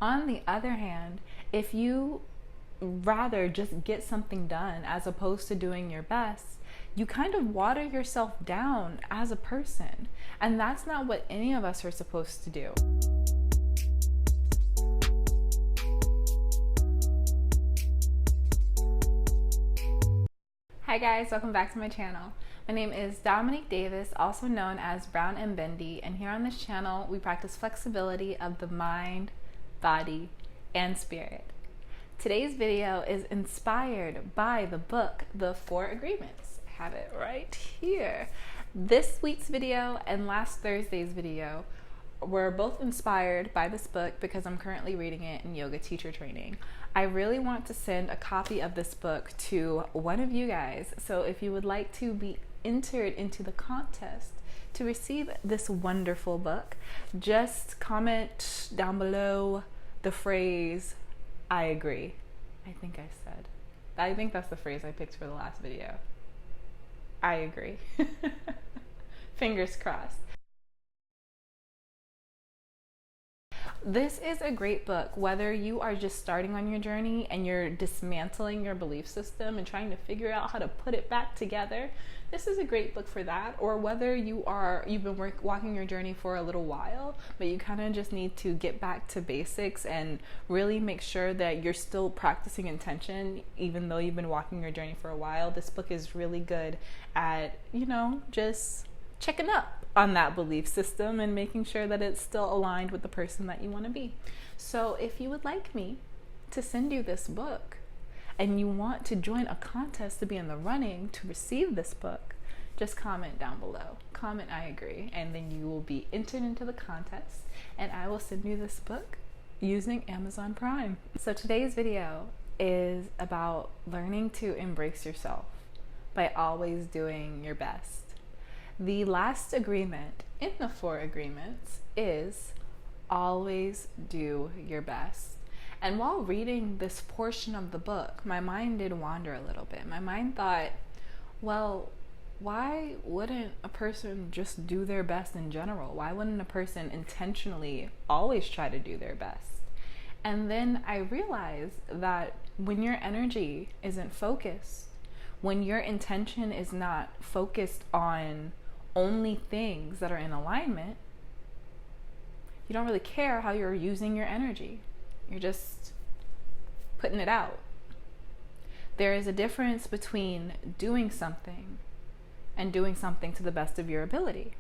On the other hand, if you rather just get something done as opposed to doing your best, you kind of water yourself down as a person. And that's not what any of us are supposed to do. Hi guys, welcome back to my channel. My name is Dominique Davis, also known as Brown and Bendy, and here on this channel we practice flexibility of the mind, body, and spirit. Today's video is inspired by the book, The 4 Agreements. I have it right here. This week's video and last Thursday's video were both inspired by this book because I'm currently reading it in yoga teacher training. I really want to send a copy of this book to one of you guys. So if you would like to be entered into the contest to receive this wonderful book, just comment down below the phrase, I agree. I think that's the phrase I picked for the last video. I agree. Fingers crossed. This is a great book, whether you are just starting on your journey and you're dismantling your belief system and trying to figure out how to put it back together. This is a great book for that. Or whether you've been walking your journey for a little while, but you kind of just need to get back to basics and really make sure that you're still practicing intention, even though you've been walking your journey for a while. This book is really good at, just checking up on that belief system and making sure that it's still aligned with the person that you want to be. So if you would like me to send you this book and you want to join a contest to be in the running to receive this book, just comment down below. Comment I agree, and then you will be entered into the contest and I will send you this book using Amazon Prime. So today's video is about learning to embrace yourself by always doing your best. The last agreement in the 4 agreements is always do your best. And while reading this portion of the book, my mind did wander a little bit. My mind thought, well, why wouldn't a person just do their best in general? Why wouldn't a person intentionally always try to do their best? And then I realized that when your energy isn't focused, when your intention is not focused on only things that are in alignment, you don't really care how you're using your energy. You're just putting it out. There is a difference between doing something and doing something to the best of your ability.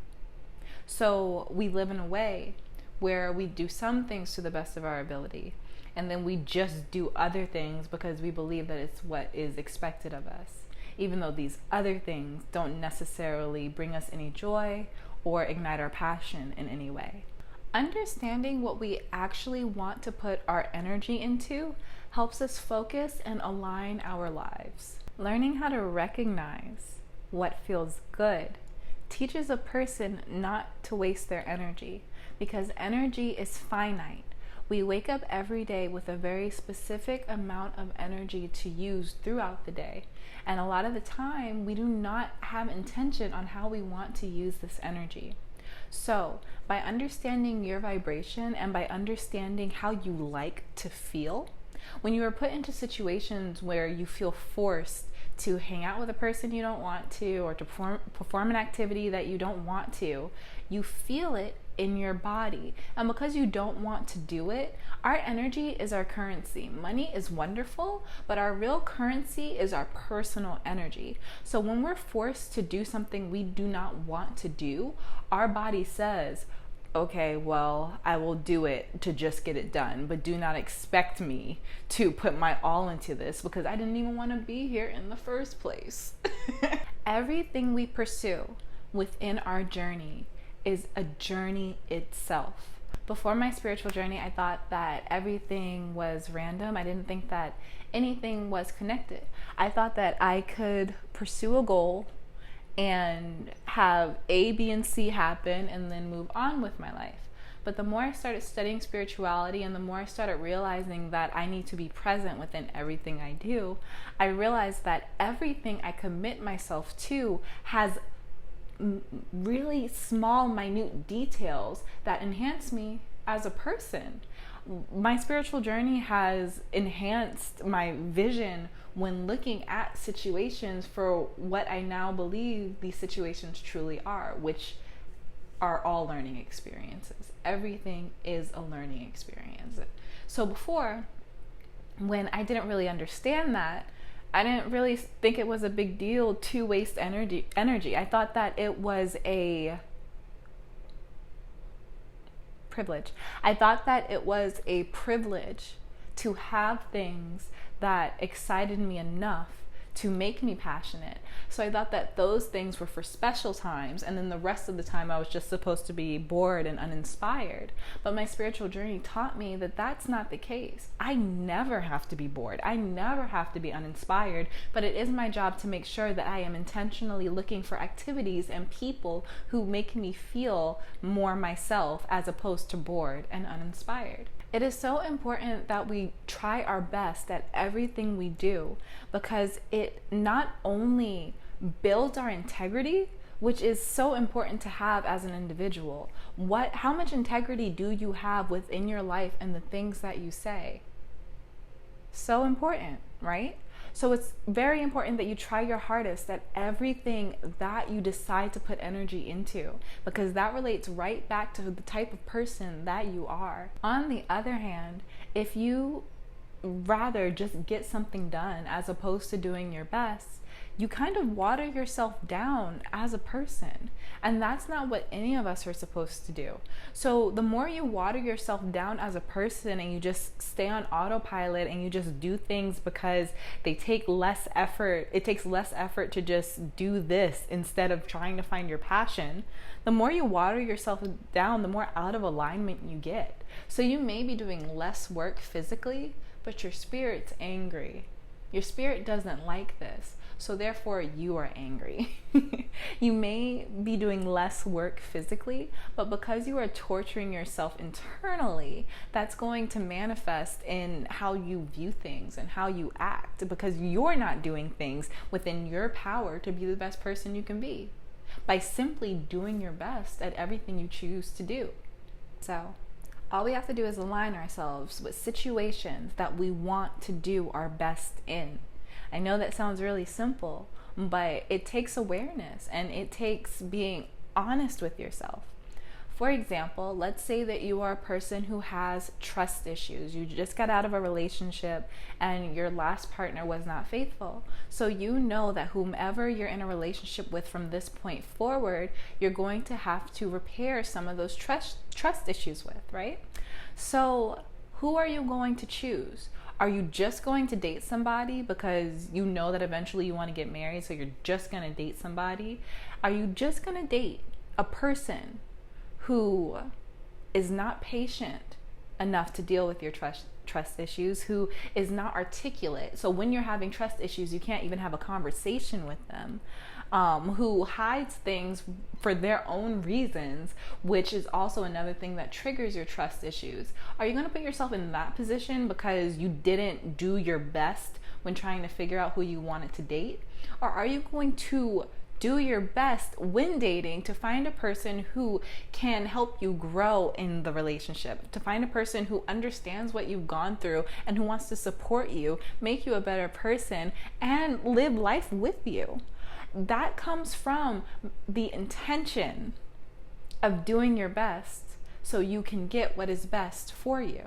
So we live in a way where we do some things to the best of our ability, and then we just do other things because we believe that it's what is expected of us, even though these other things don't necessarily bring us any joy or ignite our passion in any way. Understanding what we actually want to put our energy into helps us focus and align our lives. Learning how to recognize what feels good teaches a person not to waste their energy, because energy is finite. We wake up every day with a very specific amount of energy to use throughout the day. And a lot of the time, we do not have intention on how we want to use this energy. So by understanding your vibration and by understanding how you like to feel, when you are put into situations where you feel forced to hang out with a person you don't want to, or to perform an activity that you don't want to, you feel it in your body. And because you don't want to do it, our energy is our currency. Money is wonderful, but our real currency is our personal energy. So when we're forced to do something we do not want to do, our body says, okay, well, I will do it to just get it done, but do not expect me to put my all into this because I didn't even want to be here in the first place. Everything we pursue within our journey is a journey itself. Before my spiritual journey, I thought that everything was random. I didn't think that anything was connected. I thought that I could pursue a goal and have A, B, and C happen and then move on with my life. But the more I started studying spirituality and the more I started realizing that I need to be present within everything I do, I realized that everything I commit myself to has really small, minute details that enhance me as a person. My spiritual journey has enhanced my vision when looking at situations for what I now believe these situations truly are, which are all learning experiences. Everything is a learning experience. So before, when I didn't really understand that, I didn't really think it was a big deal to waste energy. I thought that it was a privilege. I thought that it was a privilege to have things that excited me enough to make me passionate. So I thought that those things were for special times, and then the rest of the time I was just supposed to be bored and uninspired. But my spiritual journey taught me that that's not the case. I never have to be bored. I never have to be uninspired, but it is my job to make sure that I am intentionally looking for activities and people who make me feel more myself as opposed to bored and uninspired. It is so important that we try our best at everything we do, because it not only builds our integrity, which is so important to have as an individual. How much integrity do you have within your life and the things that you say? So important, right? So it's very important that you try your hardest at everything that you decide to put energy into, because that relates right back to the type of person that you are. On the other hand, if you rather just get something done as opposed to doing your best, you kind of water yourself down as a person. And that's not what any of us are supposed to do. So the more you water yourself down as a person and you just stay on autopilot and you just do things because they take less effort, it takes less effort to just do this instead of trying to find your passion, the more you water yourself down, the more out of alignment you get. So you may be doing less work physically, but your spirit's angry. Your spirit doesn't like this. So therefore you are angry. You may be doing less work physically, but because you are torturing yourself internally, that's going to manifest in how you view things and how you act, because you're not doing things within your power to be the best person you can be by simply doing your best at everything you choose to do. So all we have to do is align ourselves with situations that we want to do our best in. I know that sounds really simple, but it takes awareness and it takes being honest with yourself. For example, let's say that you are a person who has trust issues. You just got out of a relationship and your last partner was not faithful. So you know that whomever you're in a relationship with from this point forward, you're going to have to repair some of those trust issues with, right? So who are you going to choose? Are you just going to date somebody because you know that eventually you want to get married, so you're just going to date somebody? Are you just going to date a person who is not patient enough to deal with your trust issues, who is not articulate? So when you're having trust issues, you can't even have a conversation with them. Who hides things for their own reasons, which is also another thing that triggers your trust issues. Are you going to put yourself in that position because you didn't do your best when trying to figure out who you wanted to date? Or are you going to do your best when dating to find a person who can help you grow in the relationship, to find a person who understands what you've gone through and who wants to support you, make you a better person, and live life with you? That comes from the intention of doing your best so you can get what is best for you.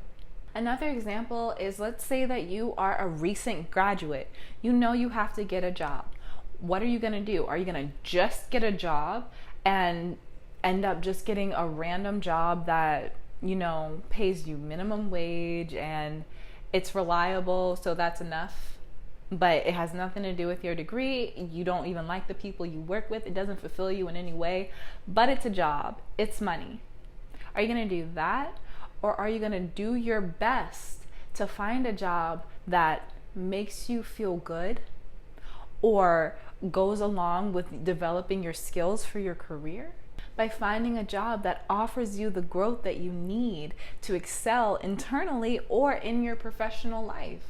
Another example is, let's say that you are a recent graduate. You know you have to get a job. What are you going to do? Are you going to just get a job and end up just getting a random job that, pays you minimum wage and it's reliable, so that's enough? But it has nothing to do with your degree. You don't even like the people you work with. It doesn't fulfill you in any way, but it's a job. It's money. Are you going to do that? Or are you going to do your best to find a job that makes you feel good or goes along with developing your skills for your career? By finding a job that offers you the growth that you need to excel internally or in your professional life.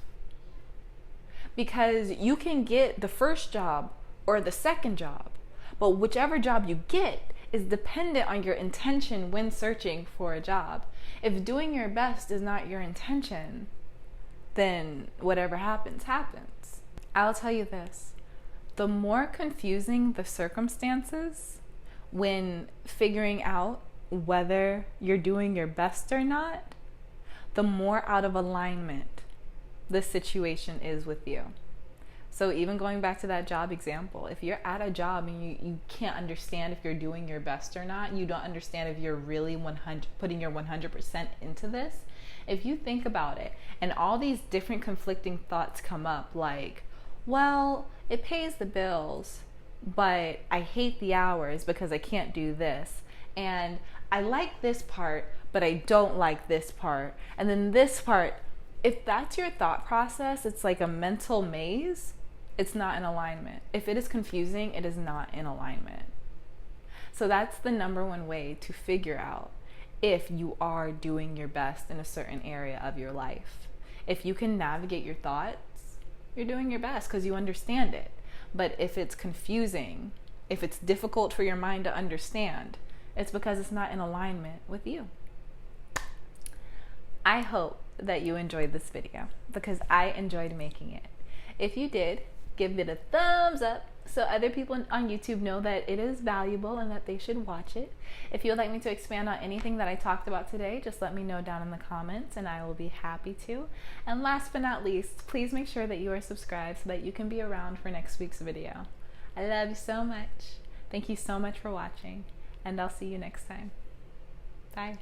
Because you can get the first job or the second job, but whichever job you get is dependent on your intention when searching for a job. If doing your best is not your intention, then whatever happens, happens. I'll tell you this, the more confusing the circumstances when figuring out whether you're doing your best or not, the more out of alignment the situation is with you. So even going back to that job example, if you're at a job and you can't understand if you're doing your best or not, you don't understand if you're really putting your 100% into this, if you think about it and all these different conflicting thoughts come up like, well, it pays the bills, but I hate the hours because I can't do this. And I like this part, but I don't like this part. And then this part, if that's your thought process, it's like a mental maze. It's not in alignment. If it is confusing, it is not in alignment. So that's the number one way to figure out if you are doing your best in a certain area of your life. If you can navigate your thoughts, you're doing your best because you understand it. But if it's confusing, if it's difficult for your mind to understand, it's because it's not in alignment with you. I hope that you enjoyed this video because I enjoyed making it. If you did, give it a thumbs up so other people on YouTube know that it is valuable and that they should watch it. If you would like me to expand on anything that I talked about today, just let me know down in the comments and I will be happy to. And last but not least, please make sure that you are subscribed so that you can be around for next week's video. I love you so much. Thank you so much for watching, and I'll see you next time. Bye.